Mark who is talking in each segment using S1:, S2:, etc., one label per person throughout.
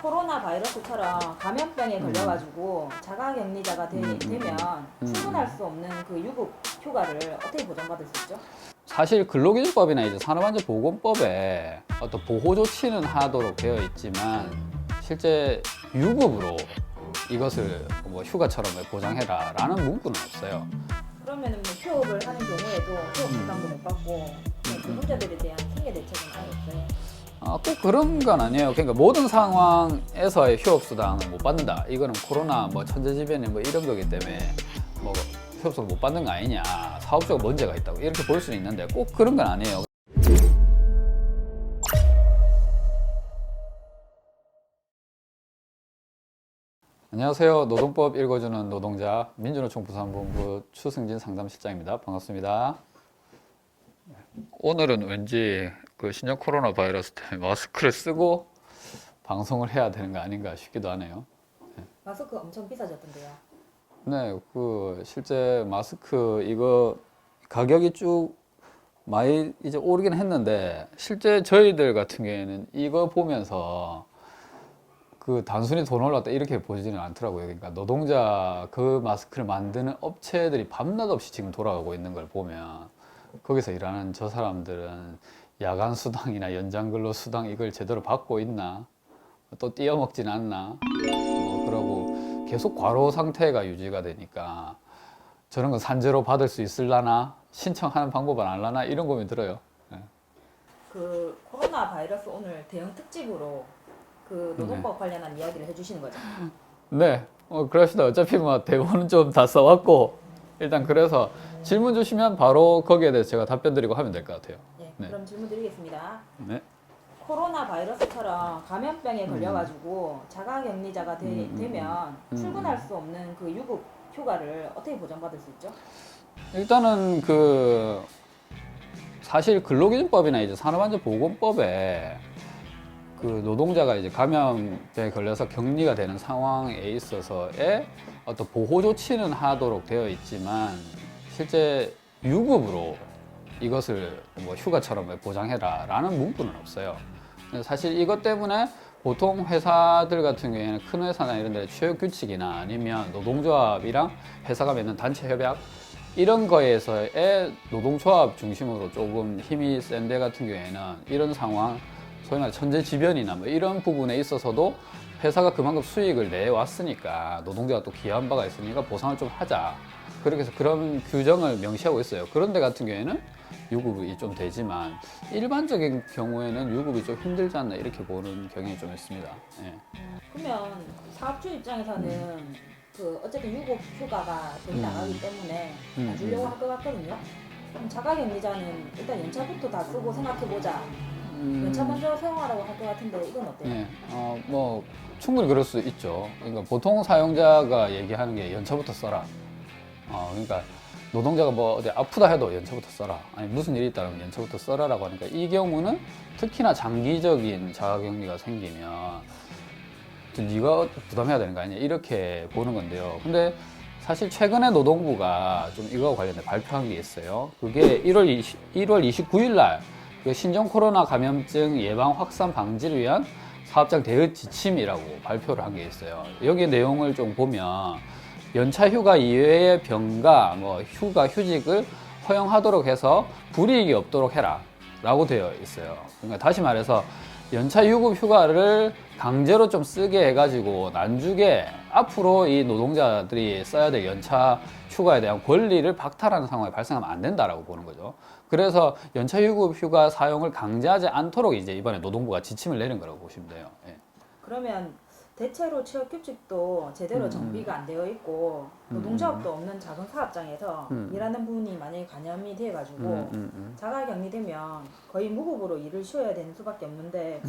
S1: 코로나 바이러스처럼 감염병에 걸려가지고 자가격리자가 되면 출근할 수 없는 그 유급 휴가를 어떻게 보장받을 수 있죠?
S2: 사실 근로기준법이나 이제 산업안전보건법에 어떤 보호 조치는 하도록 되어 있지만 실제 유급으로 이것을 뭐 휴가처럼 보장해라라는 문구는 없어요.
S1: 그러면은 뭐 휴업을 하는 경우에도 휴업 부담도 못 받고 근로자들에 대한 생계 대책은 아예 없어요.
S2: 꼭 그런 건 아니에요. 그러니까 모든 상황에서의 휴업 수당은 못 받는다. 이거는 코로나 뭐 천재지변이 뭐 이런 거기 때문에 뭐 휴업 수당 못 받는 거 아니냐, 사업적으로 문제가 있다고 이렇게 볼 수는 있는데 꼭 그런 건 아니에요. 안녕하세요. 노동법 읽어주는 노동자 민주노총 부산본부 추승진 상담실장입니다. 반갑습니다. 오늘은 왠지 그 신종 코로나 바이러스 때문에 마스크를 쓰고 방송을 해야 되는 거 아닌가 싶기도 하네요.
S1: 마스크 엄청 비싸졌던데요.
S2: 네, 그 실제 마스크 이거 가격이 쭉 많이 이제 오르긴 했는데 실제 저희들 같은 경우에는 이거 보면서 그 단순히 돈 올랐다 이렇게 보지는 않더라고요. 그러니까 노동자 그 마스크를 만드는 업체들이 밤낮 없이 지금 돌아가고 있는 걸 보면 거기서 일하는 저 사람들은 야간 수당이나 연장 근로 수당 이걸 제대로 받고 있나, 또 띄어먹진 않나, 뭐 그러고 계속 과로 상태가 유지가 되니까 저런 건 산재로 받을 수 있을라나, 신청하는 방법은 알라나 이런 고민 들어요. 네.
S1: 그 코로나 바이러스 오늘 대형 특집으로 그 노동법 관련한 이야기를 해주시는 거죠?
S2: 네, 그럽시다. 어차피 뭐 대본은 좀 다 써왔고 일단 그래서 질문 주시면 바로 거기에 대해서 제가 답변 드리고 하면 될 것 같아요.
S1: 네,
S2: 네.
S1: 그럼 질문 드리겠습니다.
S2: 네.
S1: 코로나 바이러스처럼 감염병에 걸려가지고 자가격리자가 되면 출근할 수 없는 그 유급 휴가를 어떻게 보장받을 수 있죠?
S2: 일단은 그 사실 근로기준법이나 이제 산업안전보건법에 그 노동자가 이제 감염병에 걸려서 격리가 되는 상황에 있어서의 어떤 보호 조치는 하도록 되어 있지만 실제 유급으로 이것을 뭐 휴가처럼 보장해라라는 문구는 없어요. 사실 이것 때문에 보통 회사들 같은 경우에는 큰 회사나 이런 데 취업 규칙이나 아니면 노동조합이랑 회사가 맺는 단체 협약 이런 거에서의 노동조합 중심으로 조금 힘이 센 데 같은 경우에는 이런 상황, 소위 말해 천재지변이나 뭐 이런 부분에 있어서도 회사가 그만큼 수익을 내왔으니까 노동자가 또 기여한 바가 있으니까 보상을 좀 하자. 그렇게 해서 그런 규정을 명시하고 있어요. 그런 데 같은 경우에는 유급이 좀 되지만 일반적인 경우에는 유급이 좀 힘들지 않나 이렇게 보는 경향이 좀 있습니다. 예.
S1: 그러면 사업주 입장에서는 그 어쨌든 유급 휴가가 돈이 나가기 때문에 안 주려고 할 것 같거든요. 그럼 자가격리자는 일단 연차부터 다 쓰고 생각해보자. 연차 먼저 사용하라고 할 것 같은데 이건 어때요?
S2: 네, 뭐 충분히 그럴 수 있죠. 그러니까 보통 사용자가 얘기하는 게 연차부터 써라. 그러니까 노동자가 뭐 어디 아프다 해도 연차부터 써라. 아니 무슨 일이 있다면 연차부터 써라라고 하니까 이 경우는 특히나 장기적인 자가격리가 생기면 네가 부담해야 되는 거 아니냐 이렇게 보는 건데요. 근데 사실 최근에 노동부가 좀 이거와 관련해 발표한 게 있어요. 그게 1월 29일 날 그 신종 코로나 감염증 예방 확산 방지를 위한 사업장 대응 지침이라고 발표를 한 게 있어요. 여기 내용을 좀 보면 연차 휴가 이외의 병가, 뭐 휴가, 휴직을 허용하도록 해서 불이익이 없도록 해라 라고 되어 있어요. 그러니까 다시 말해서 연차 유급 휴가를 강제로 좀 쓰게 해가지고 나중에 앞으로 이 노동자들이 써야 될 연차 휴가에 대한 권리를 박탈하는 상황이 발생하면 안 된다라고 보는 거죠. 그래서 연차 유급 휴가 사용을 강제하지 않도록 이제 이번에 노동부가 지침을 내린 거라고 보시면 돼요. 예.
S1: 그러면 대체로 취업 규칙도 제대로 정비가 안 되어 있고 노동조합도 없는 작은 사업장에서 일하는 분이 만약에 감염이 돼가지고 자가격리되면 거의 무급으로 일을 쉬어야 되는 수밖에 없는데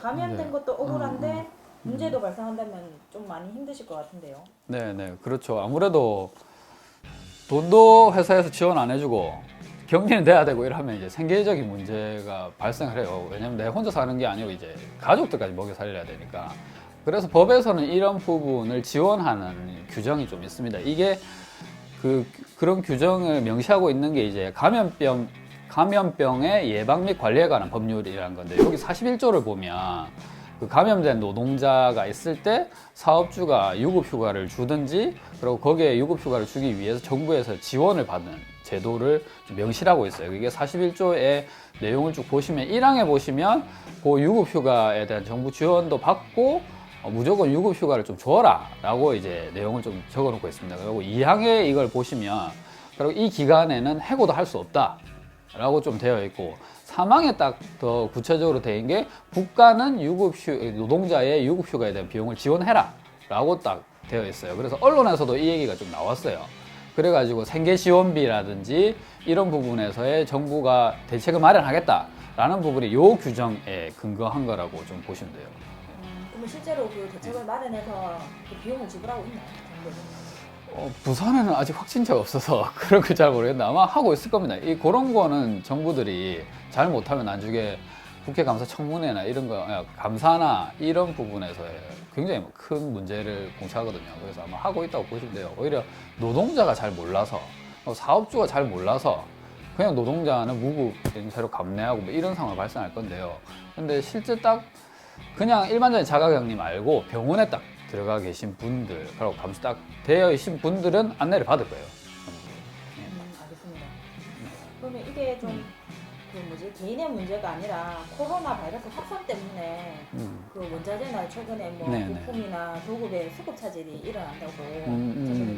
S1: 감염된 것도 억울한데 문제도 발생한다면 좀 많이 힘드실 것 같은데요.
S2: 네, 그렇죠. 아무래도 돈도 회사에서 지원 안 해주고 격리는 돼야 되고 이러면 이제 생계적인 문제가 발생을 해요. 왜냐면 내 혼자 사는 게 아니고 이제 가족들까지 먹여 살려야 되니까. 그래서 법에서는 이런 부분을 지원하는 규정이 좀 있습니다. 이게 그런 규정을 명시하고 있는 게 이제 감염병의 예방 및 관리에 관한 법률이라는 건데 여기 41조를 보면 그 감염된 노동자가 있을 때 사업주가 유급휴가를 주든지 그리고 거기에 유급휴가를 주기 위해서 정부에서 지원을 받는 제도를 좀 명시하고 있어요. 이게 41조의 내용을 쭉 보시면 1항에 보시면 그 유급휴가에 대한 정부 지원도 받고 무조건 유급휴가를 좀 줘라 라고 이제 내용을 좀 적어 놓고 있습니다. 그리고 2항에 이걸 보시면 그리고 이 기간에는 해고도 할 수 없다 라고 좀 되어 있고 3항에 딱 더 구체적으로 되어 있는 게 국가는 노동자의 유급휴가에 대한 비용을 지원해라 라고 딱 되어 있어요. 그래서 언론에서도 이 얘기가 좀 나왔어요. 그래가지고 생계지원비라든지 이런 부분에서의 정부가 대책을 마련하겠다라는 부분이 요 규정에 근거한 거라고 좀 보시면 돼요.
S1: 그러면 실제로 그 대책을 마련해서 그 비용을 지불하고 있나요? 정부는?
S2: 부산에는 아직 확진자가 없어서 그런 거 잘 모르겠는데 아마 하고 있을 겁니다. 그런 거는 정부들이 잘 못하면 나중에 국회감사 청문회나 이런 거, 감사나 이런 부분에서 굉장히 큰 문제를 공차하거든요. 그래서 아마 하고 있다고 보시면 돼요. 오히려 노동자가 잘 몰라서, 사업주가 잘 몰라서 그냥 노동자는 무급 인사로 감내하고 뭐 이런 상황이 발생할 건데요. 근데 실제 딱 그냥 일반적인 자가격리 말고 병원에 딱 들어가 계신 분들, 그리고 감시 딱 되어 계신 분들은 안내를 받을 거예요.
S1: 알겠습니다. 그러면 이게 좀 그 뭐지 개인의 문제가 아니라 코로나 바이러스 확산 때문에 그 원자재나 최근에 뭐
S2: 네네.
S1: 부품이나 도급의 수급 차질이 일어난다고 최근에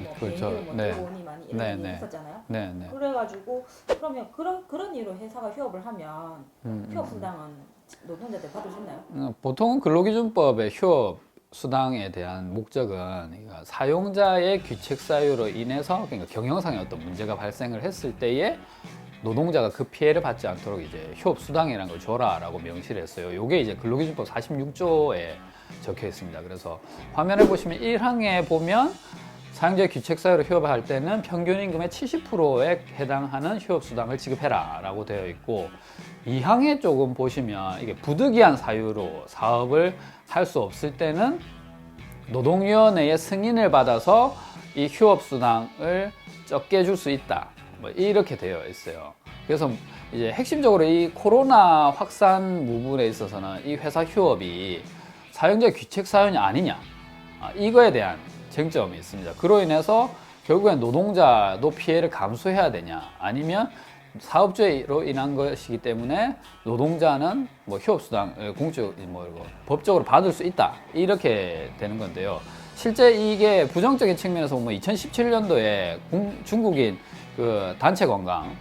S1: 뭐
S2: 그렇죠.
S1: 비행기 뭐
S2: 네.
S1: 들어오니 많이 이런
S2: 네네.
S1: 일이 있었잖아요.
S2: 네네.
S1: 그래가지고 그러면 그런 이유로 회사가 휴업을 하면 휴업 수당은 노동자들 받을 수 있나요?
S2: 보통은 근로기준법의 휴업 수당에 대한 목적은 그러니까 사용자의 규칙 사유로 인해서 그러니까 경영상의 어떤 문제가 발생을 했을 때에 노동자가 그 피해를 받지 않도록 이제 휴업 수당이라는 걸 줘라라고 명시를 했어요. 요게 이제 근로기준법 46조에 적혀 있습니다. 그래서 화면에 보시면 1항에 보면 사용자의 규칙 사유로 휴업을 할 때는 평균 임금의 70%에 해당하는 휴업 수당을 지급해라라고 되어 있고 2항에 조금 보시면 이게 부득이한 사유로 사업을 할 수 없을 때는 노동위원회의 승인을 받아서 이 휴업 수당을 적게 줄 수 있다. 뭐 이렇게 되어 있어요. 그래서 이제 핵심적으로 이 코로나 확산 부분에 있어서는 이 회사 휴업이 사용자 규칙 사유냐 아니냐 이거에 대한 쟁점이 있습니다. 그로 인해서 결국엔 노동자도 피해를 감수해야 되냐 아니면 사업주로 인한 것이기 때문에 노동자는 뭐 휴업수당을 법적으로 받을 수 있다 이렇게 되는 건데요. 실제 이게 부정적인 측면에서 보면 2017년도에 중국인 그 단체 관광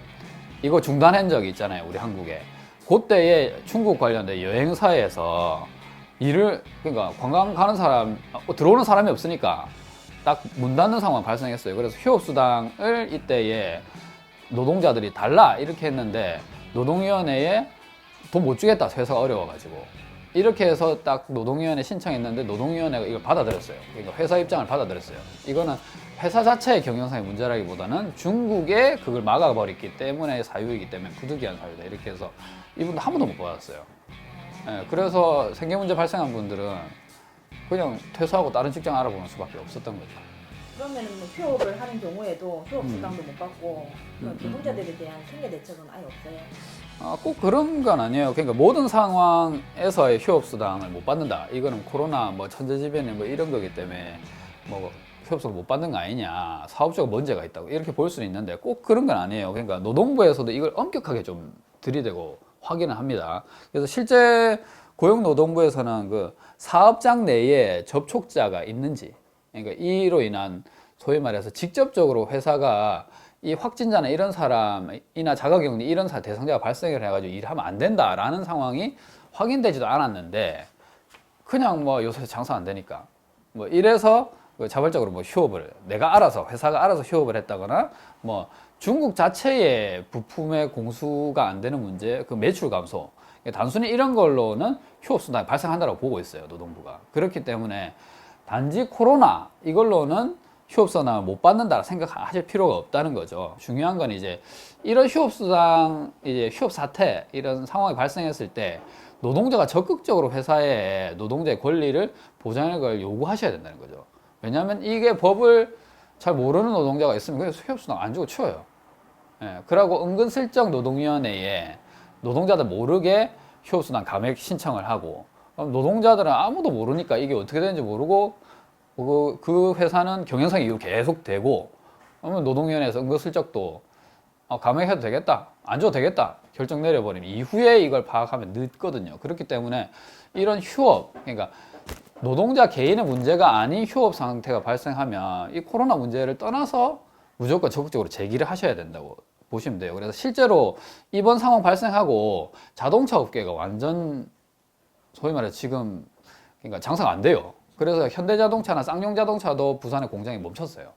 S2: 이거 중단한 적이 있잖아요, 우리 한국에. 그때에 중국 관련된 여행사에서 그러니까 관광 가는 사람 들어오는 사람이 없으니까 딱 문 닫는 상황 발생했어요. 그래서 휴업수당을 이때에 노동자들이 달라 이렇게 했는데 노동위원회에 돈 못 주겠다, 회사가 어려워가지고 이렇게 해서 딱 노동위원회 신청했는데 노동위원회가 이걸 받아들였어요. 그러니까 회사 입장을 받아들였어요. 이거는 회사 자체의 경영상의 문제라기보다는 중국에 그걸 막아버렸기 때문에 사유이기 때문에 부득이한 사유다 이렇게 해서 이분도 한 번도 못 받았어요. 그래서 생계 문제 발생한 분들은 그냥 퇴소하고 다른 직장 알아보는 수밖에 없었던 거죠.
S1: 그러면 뭐 휴업을 하는 경우에도 휴업 수당도 못 받고 노동자들에 대한 생계 대책은 아예 없어요.
S2: 꼭 그런 건 아니에요. 그러니까 모든 상황에서의 휴업 수당을 못 받는다. 이거는 코로나 뭐 천재지변이 뭐 이런 거기 때문에 뭐 휴업 수당 못 받는 거 아니냐. 사업주가 문제가 있다고 이렇게 볼 수는 있는데 꼭 그런 건 아니에요. 그러니까 노동부에서도 이걸 엄격하게 좀 들이대고 확인을 합니다. 그래서 실제 고용노동부에서는 그 사업장 내에 접촉자가 있는지, 그러니까 이로 인한 소위 말해서 직접적으로 회사가 이 확진자나 이런 사람이나 자가격리 이런 대상자가 발생을 해가지고 일하면 안 된다라는 상황이 확인되지도 않았는데 그냥 뭐 요새 장사 안 되니까 뭐 이래서 자발적으로 뭐 휴업을 회사가 알아서 휴업을 했다거나 뭐 중국 자체의 부품의 공수가 안 되는 문제, 그 매출 감소 단순히 이런 걸로는 휴업 수당이 발생한다고 보고 있어요, 노동부가. 그렇기 때문에 단지 코로나 이걸로는 휴업수당을 못 받는다 생각하실 필요가 없다는 거죠. 중요한 건 이제 이런 휴업수당, 이제 휴업 사태 이런 상황이 발생했을 때 노동자가 적극적으로 회사에 노동자의 권리를 보장할 걸 요구하셔야 된다는 거죠. 왜냐하면 이게 법을 잘 모르는 노동자가 있으면 그냥 휴업수당 안 주고 치워요. 그러고 은근슬쩍 노동위원회에 노동자들 모르게 휴업수당 감액 신청을 하고 그럼 노동자들은 아무도 모르니까 이게 어떻게 되는지 모르고 그 회사는 경영상 이유로 계속 되고 그러면 노동위원회에서 은근슬쩍 또 감액해도 되겠다, 안 줘도 되겠다 결정 내려버리면 이후에 이걸 파악하면 늦거든요. 그렇기 때문에 이런 휴업, 그러니까 노동자 개인의 문제가 아닌 휴업 상태가 발생하면 이 코로나 문제를 떠나서 무조건 적극적으로 제기를 하셔야 된다고 보시면 돼요. 그래서 실제로 이번 상황 발생하고 자동차 업계가 완전 소위 말해 지금 그러니까 장사가 안 돼요. 그래서 현대자동차나 쌍용자동차도 부산의 공장이 멈췄어요.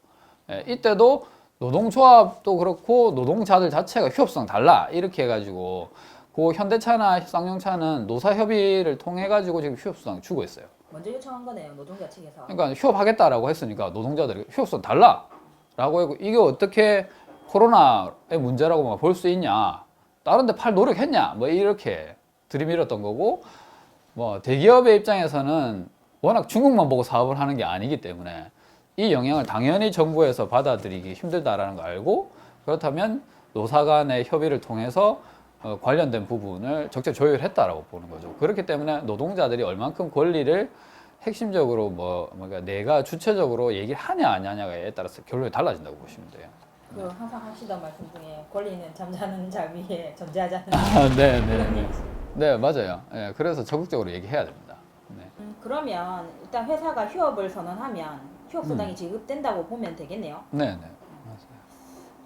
S2: 이때도 노동조합도 그렇고 노동자들 자체가 휴업성 달라 이렇게 해가지고 그 현대차나 쌍용차는 노사협의를 통해 가지고 지금 휴업수당 주고 있어요.
S1: 먼저 요청한 거네요, 노동자 측에서.
S2: 그러니까 휴업하겠다라고 했으니까 노동자들이 휴업수당 달라라고 하고 이게 어떻게 코로나의 문제라고 볼 수 있냐? 다른데 팔 노력했냐? 뭐 이렇게 들이밀었던 거고 뭐 대기업의 입장에서는 워낙 중국만 보고 사업을 하는 게 아니기 때문에 이 영향을 당연히 정부에서 받아들이기 힘들다라는 거 알고 그렇다면 노사 간의 협의를 통해서 관련된 부분을 적절 조율했다라고 보는 거죠. 그렇기 때문에 노동자들이 얼만큼 권리를 핵심적으로 그러니까 내가 주체적으로 얘기를 하냐 안 하냐에 따라서 결론이 달라진다고 보시면 돼요.
S1: 그 항상 하시던 말씀 중에 권리는 잠자는 자 위에 존재하지 않는
S2: 네, 맞아요. 네, 그래서 적극적으로 얘기해야 됩니다. 네.
S1: 그러면 일단 회사가 휴업을 선언하면 휴업 수당이 지급된다고 보면 되겠네요.
S2: 네.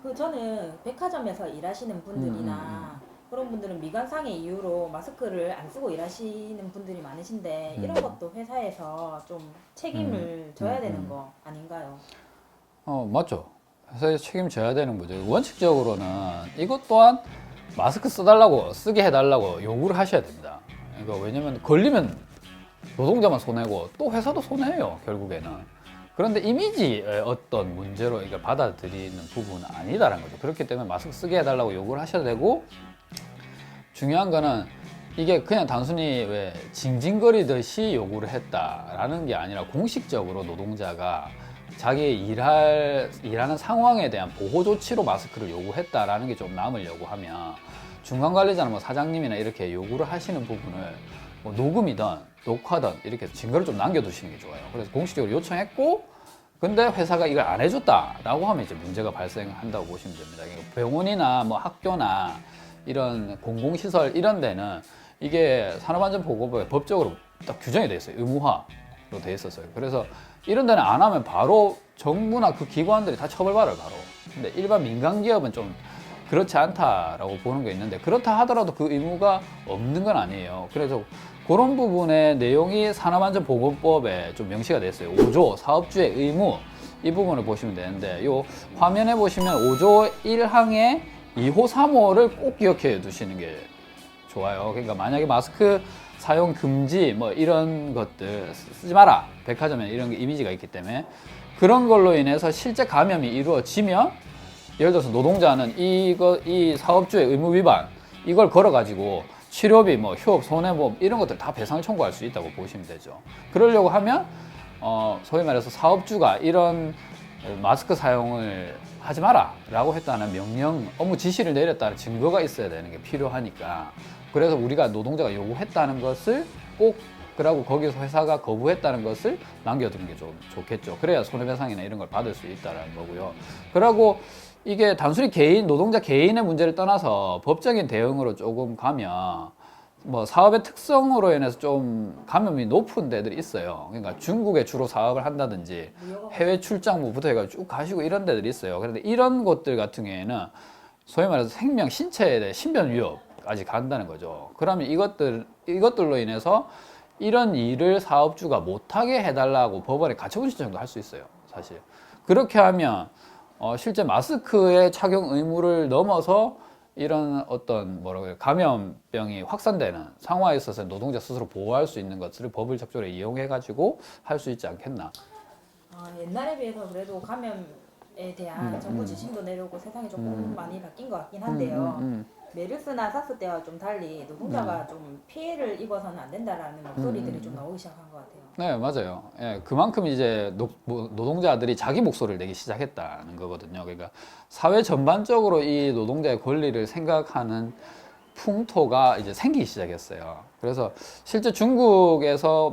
S1: 그 저는 백화점에서 일하시는 분들이나 그런 분들은 미관상의 이유로 마스크를 안 쓰고 일하시는 분들이 많으신데 이런 것도 회사에서 좀 책임을 져야 되는 거 아닌가요?
S2: 맞죠. 회사에서 책임져야 되는 거죠. 원칙적으로는 이것 또한 마스크 써달라고 쓰게 해달라고 요구를 하셔야 됩니다. 그러니까 왜냐면 걸리면 노동자만 손해고 또 회사도 손해예요 결국에는. 그런데 이미지의 어떤 문제로 이걸 받아들이는 부분은 아니다라는 거죠. 그렇기 때문에 마스크 쓰게 해달라고 요구를 하셔야 되고 중요한 거는 이게 그냥 단순히 왜 징징거리듯이 요구를 했다라는 게 아니라 공식적으로 노동자가 자기 일하는 상황에 대한 보호 조치로 마스크를 요구했다라는 게 좀 남으려고 하면 중간 관리자나 뭐 사장님이나 이렇게 요구를 하시는 부분을 뭐 녹음이든 녹화든 이렇게 증거를 좀 남겨두시는 게 좋아요. 그래서 공식적으로 요청했고 근데 회사가 이걸 안 해줬다라고 하면 이제 문제가 발생한다고 보시면 됩니다. 그러니까 병원이나 뭐 학교나 이런 공공시설 이런 데는 이게 산업안전보건법에 법적으로 딱 규정이 돼 있어요. 의무화로 돼 있었어요. 그래서 이런 데는 안 하면 바로 정부나 그 기관들이 다 처벌받아요, 바로. 근데 일반 민간 기업은 좀 그렇지 않다라고 보는 게 있는데 그렇다 하더라도 그 의무가 없는 건 아니에요. 그래서 그런 부분의 내용이 산업안전보건법에 좀 명시가 됐어요. 5조 사업주의 의무 이 부분을 보시면 되는데 요 화면에 보시면 5조 1항의 2호 3호를 꼭 기억해 두시는 게 좋아요. 그러니까 만약에 마스크 사용 금지 뭐 이런 것들 쓰지 마라 백화점에 이런 게 이미지가 있기 때문에 그런 걸로 인해서 실제 감염이 이루어지면 예를 들어서 노동자는 이 사업주의 의무 위반 이걸 걸어 가지고 치료비 뭐 휴업 손해보험 이런 것들 다 배상을 청구할 수 있다고 보시면 되죠. 그러려고 하면 소위 말해서 사업주가 이런 마스크 사용을 하지 마라 라고 했다는 명령 업무 지시를 내렸다는 증거가 있어야 되는 게 필요하니까 그래서 우리가 노동자가 요구했다는 것을 꼭 그러고 거기서 회사가 거부했다는 것을 남겨두는 게 좀 좋겠죠. 그래야 손해배상이나 이런 걸 받을 수 있다는 거고요. 그러고 이게 단순히 노동자 개인의 문제를 떠나서 법적인 대응으로 조금 가면 뭐 사업의 특성으로 인해서 좀 감염이 높은 데들이 있어요. 그러니까 중국에 주로 사업을 한다든지 해외 출장부부터 해가지고 쭉 가시고 이런 데들이 있어요. 그런데 이런 곳들 같은 경우에는 소위 말해서 생명, 신체에 대해 신변 위협까지 간다는 거죠. 그러면 이것들로 인해서 이런 일을 사업주가 못하게 해달라고 법원에 가처분 신청도 할 수 있어요. 사실 그렇게 하면 실제 마스크의 착용 의무를 넘어서 이런 어떤 감염병이 확산되는 상황에 있어서 노동자 스스로 보호할 수 있는 것을 법을 적절히 이용해 가지고 할 수 있지 않겠나.
S1: 옛날에 비해서 그래도 감염에 대한 정부 지침도 내려오고 세상이 조금 많이 바뀐 것 같긴 한데요. 메르스나 사스 때와 좀 달리 노동자가 좀 피해를 입어서는 안 된다라는 목소리들이 좀 나오기 시작한 것 같아요.
S2: 네, 맞아요. 예, 그만큼 이제 노동자들이 자기 목소리를 내기 시작했다는 거거든요. 그러니까 사회 전반적으로 이 노동자의 권리를 생각하는 풍토가 이제 생기기 시작했어요. 그래서 실제 중국에서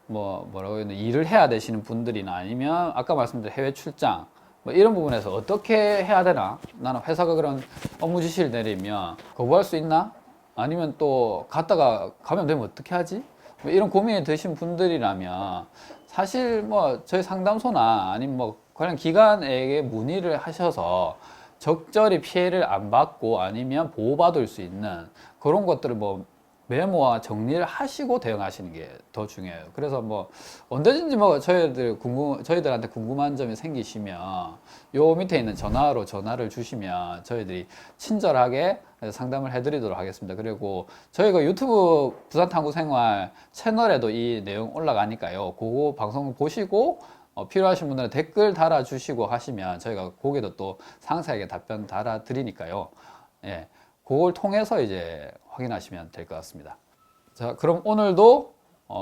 S2: 뭐라고 해야 되나, 일을 해야 되시는 분들이나 아니면 아까 말씀드린 해외 출장 뭐 이런 부분에서 어떻게 해야 되나? 나는 회사가 그런 업무 지시를 내리면 거부할 수 있나? 아니면 또 갔다가 가면 되면 어떻게 하지? 뭐 이런 고민이 드신 분들이라면 사실 뭐 저희 상담소나 아니면 뭐 관련 기관에게 문의를 하셔서 적절히 피해를 안 받고 아니면 보호받을 수 있는 그런 것들을 뭐 메모와 정리를 하시고 대응하시는 게 더 중요해요. 그래서 뭐 언제든지 뭐 저희들한테 궁금한 점이 생기시면 요 밑에 있는 전화로 전화를 주시면 저희들이 친절하게 상담을 해드리도록 하겠습니다. 그리고 저희가 유튜브 부산탐구생활 채널에도 이 내용 올라가니까요. 그거 방송 보시고 필요하신 분들은 댓글 달아주시고 하시면 저희가 거기도 또 상세하게 답변 달아드리니까요. 예, 그걸 통해서 이제 확인하시면 될 것 같습니다. 자, 그럼 오늘도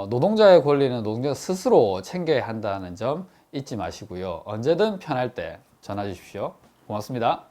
S2: 노동자의 권리는 노동자 스스로 챙겨야 한다는 점 잊지 마시고요. 언제든 편할 때 전화 주십시오. 고맙습니다.